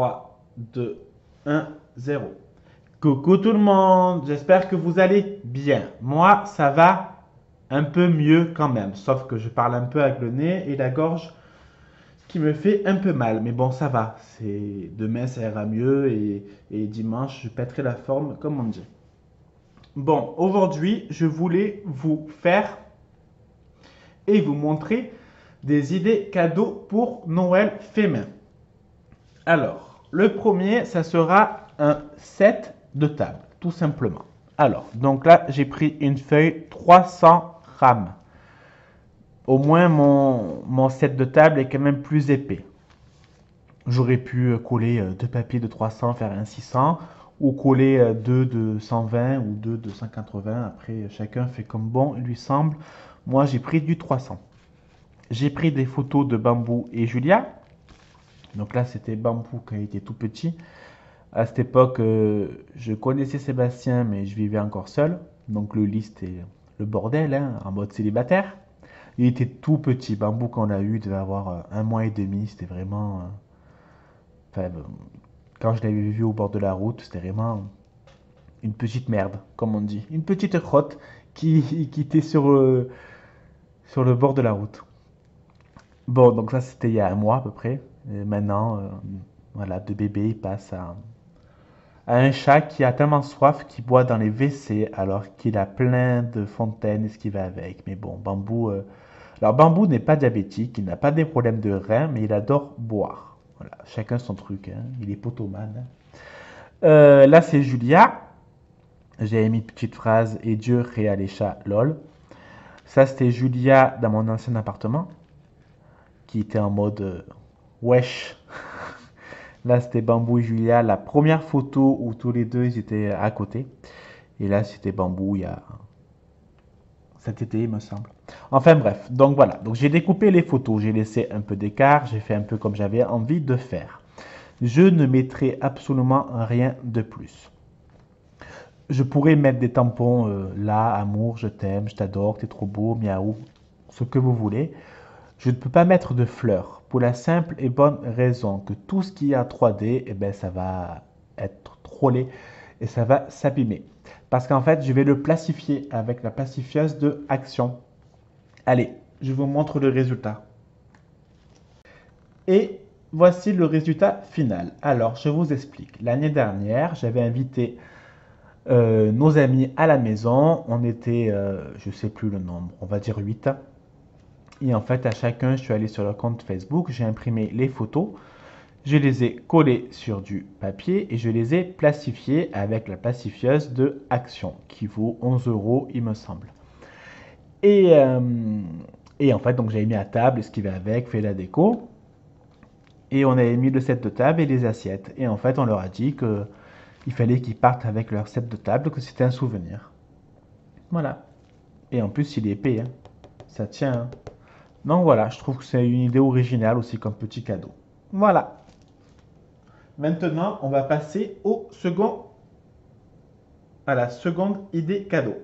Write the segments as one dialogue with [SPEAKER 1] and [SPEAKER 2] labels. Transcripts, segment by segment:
[SPEAKER 1] 3, 2, 1, 0. Coucou tout le monde, j'espère que vous allez bien. Moi, ça va un peu mieux quand même, sauf que je parle un peu avec le nez et la gorge qui me fait un peu mal. Mais bon, ça va. Demain, ça ira mieux et dimanche, je pèterai la forme, comme on dit. Bon, aujourd'hui, je voulais vous faire et vous montrer des idées cadeaux pour Noël féminin. Alors, le premier, ça sera un set de table, tout simplement. Alors, donc là, j'ai pris une feuille 300 grammes. Au moins, mon set de table est quand même plus épais. J'aurais pu coller deux papiers de 300, faire un 600, ou coller deux de 120 ou deux de 180. Après, chacun fait comme bon lui semble. Moi, j'ai pris du 300. J'ai pris des photos de Bambou et Julia. Donc là, c'était Bambou quand il était tout petit. À cette époque, je connaissais Sébastien, mais je vivais encore seul. Donc le lit, c'était le bordel, hein, en mode célibataire. Il était tout petit. Bambou, quand on l'a eu, il devait avoir un mois et demi. C'était vraiment... enfin, quand je l'avais vu au bord de la route, c'était vraiment une petite merde, comme on dit. Une petite crotte qui était sur le bord de la route. Bon, donc ça, c'était il y a un mois à peu près. Et maintenant, voilà, de bébé, il passe à un chat qui a tellement soif qu'il boit dans les WC alors qu'il a plein de fontaines et ce qui va avec. Mais bon, Bambou... alors Bambou n'est pas diabétique, il n'a pas des problèmes de reins, mais il adore boire. Voilà, chacun son truc, hein. Il est potomane, hein. Là, c'est Julia. J'ai mis une petite phrase et Dieu créa les chats, lol. Ça, c'était Julia dans mon ancien appartement qui était en mode wesh. Là, c'était Bambou et Julia, la première photo où tous les deux ils étaient à côté. Et là, c'était Bambou il y a cet été, il me semble. Enfin bref, donc voilà. Donc j'ai découpé les photos, j'ai laissé un peu d'écart, j'ai fait un peu comme j'avais envie de faire. Je ne mettrai absolument rien de plus. Je pourrais mettre des tampons là, amour, je t'aime, je t'adore, t'es trop beau, miaou, ce que vous voulez. Je ne peux pas mettre de fleurs pour la simple et bonne raison que tout ce qui est en 3D, eh ben, ça va être trop laid et ça va s'abîmer. Parce qu'en fait, je vais le plastifier avec la plastifieuse de Action. Allez, je vous montre le résultat. Et voici le résultat final. Alors, je vous explique. L'année dernière, j'avais invité nos amis à la maison. On était, je ne sais plus le nombre, on va dire 8. Et en fait, à chacun, je suis allé sur leur compte Facebook, j'ai imprimé les photos, je les ai collées sur du papier et je les ai plastifiées avec la plastifieuse de Action, qui vaut 11 euros, il me semble. Et, euh, et en fait, donc j'avais mis à table ce qui va avec, fait la déco. Et on avait mis le set de table et les assiettes. Et en fait, on leur a dit qu'il fallait qu'ils partent avec leur set de table, que c'était un souvenir. Voilà. Et en plus, il est épais, hein. Ça tient, hein. Donc voilà, je trouve que c'est une idée originale aussi comme petit cadeau. Voilà. Maintenant, on va passer à la seconde idée cadeau.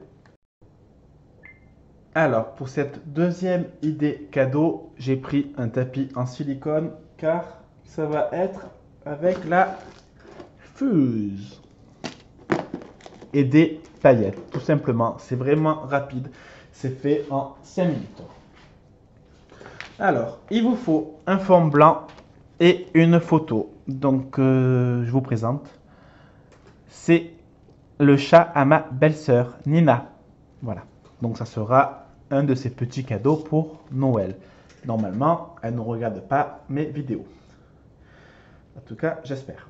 [SPEAKER 1] Alors, pour cette deuxième idée cadeau, j'ai pris un tapis en silicone car ça va être avec la fuse et des paillettes. Tout simplement, c'est vraiment rapide. C'est fait en 5 minutes. Alors, il vous faut un fond blanc et une photo. Donc, je vous présente. C'est le chat à ma belle-sœur, Nina. Voilà. Donc, ça sera un de ces petits cadeaux pour Noël. Normalement, elle ne regarde pas mes vidéos. En tout cas, j'espère.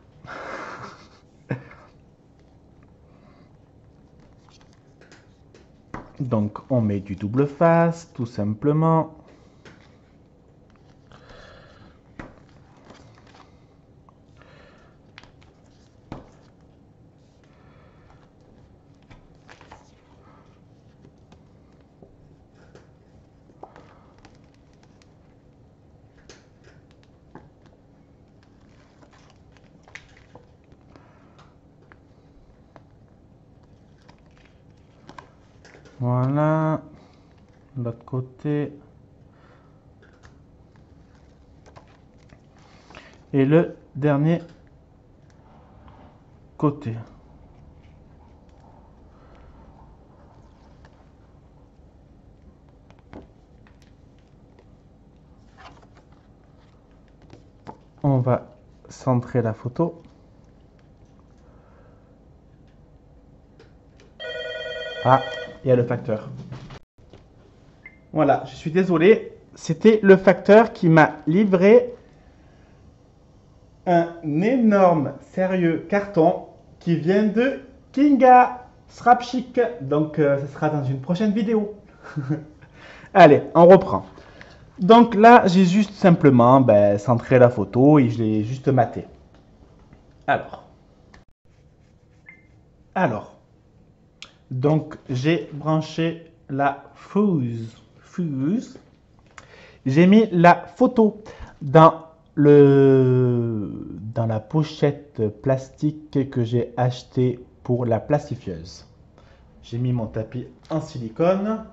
[SPEAKER 1] Donc, on met du double face, tout simplement. Voilà. L'autre côté. Et le dernier côté. On va centrer la photo. Ah, il y a le facteur. Voilà, je suis désolé. C'était le facteur qui m'a livré un énorme, sérieux carton qui vient de Kinga Srapchik. Donc, ce sera dans une prochaine vidéo. Allez, on reprend. Donc là, j'ai juste simplement centré la photo et je l'ai juste maté. Alors, donc j'ai branché la fuse. J'ai mis la photo dans la pochette plastique que j'ai acheté pour la plastifieuse. J'ai mis mon tapis en silicone.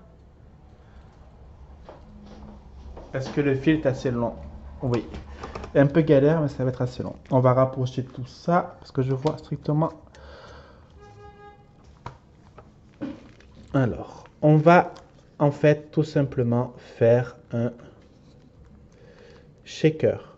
[SPEAKER 1] Est-ce que le fil est assez long? Oui. Un peu galère, mais ça va être assez long. On va rapprocher tout ça parce que je vois strictement. Alors, on va en fait tout simplement faire un shaker.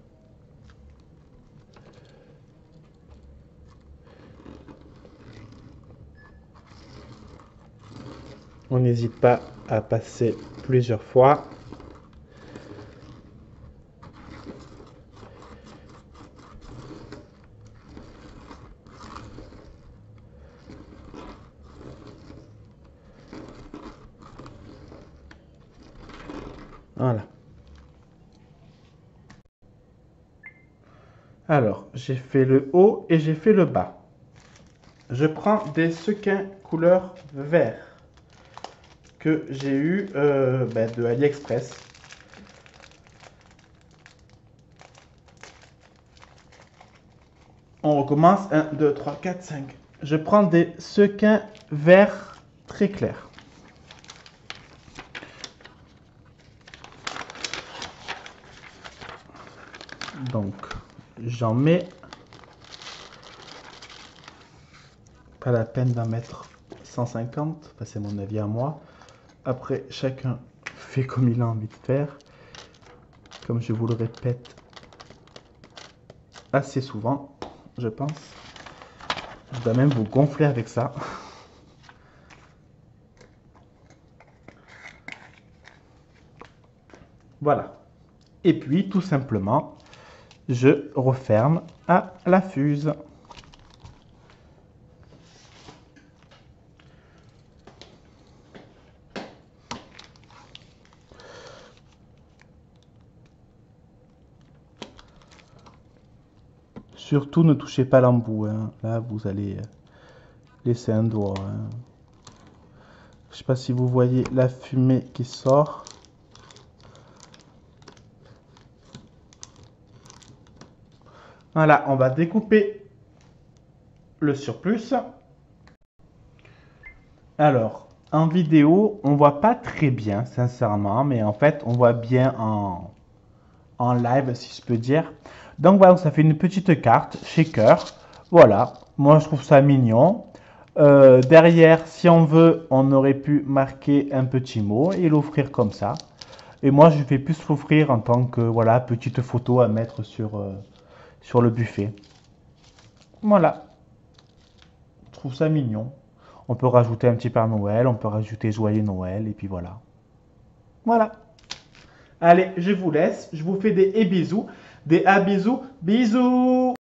[SPEAKER 1] On n'hésite pas à passer plusieurs fois. Voilà. Alors, j'ai fait le haut et j'ai fait le bas. Je prends des sequins couleur vert que j'ai eu de AliExpress. On recommence. 1, 2, 3, 4, 5. Je prends des sequins verts très clairs. Donc, j'en mets. Pas la peine d'en mettre 150. Enfin, c'est mon avis à moi. Après, chacun fait comme il a envie de faire. Comme je vous le répète assez souvent, je pense. Je dois même vous gonfler avec ça. Voilà. Et puis, tout simplement, je referme à la fuse. Surtout, ne touchez pas l'embout. Hein. Là, vous allez laisser un doigt. Hein. Je ne sais pas si vous voyez la fumée qui sort. Voilà, on va découper le surplus. Alors, en vidéo, on voit pas très bien, sincèrement, mais en fait, on voit bien en live, si je peux dire. Donc voilà, ça fait une petite carte shaker. Voilà, moi je trouve ça mignon. Derrière, si on veut, on aurait pu marquer un petit mot et l'offrir comme ça. Et moi, je vais plus l'offrir en tant que voilà petite photo à mettre sur le buffet. Voilà, je trouve ça mignon. On peut rajouter un petit Père Noël, on peut rajouter Joyeux Noël, et puis voilà. Voilà. Allez, je vous laisse. Je vous fais des bisous. Des bisous. Bisous.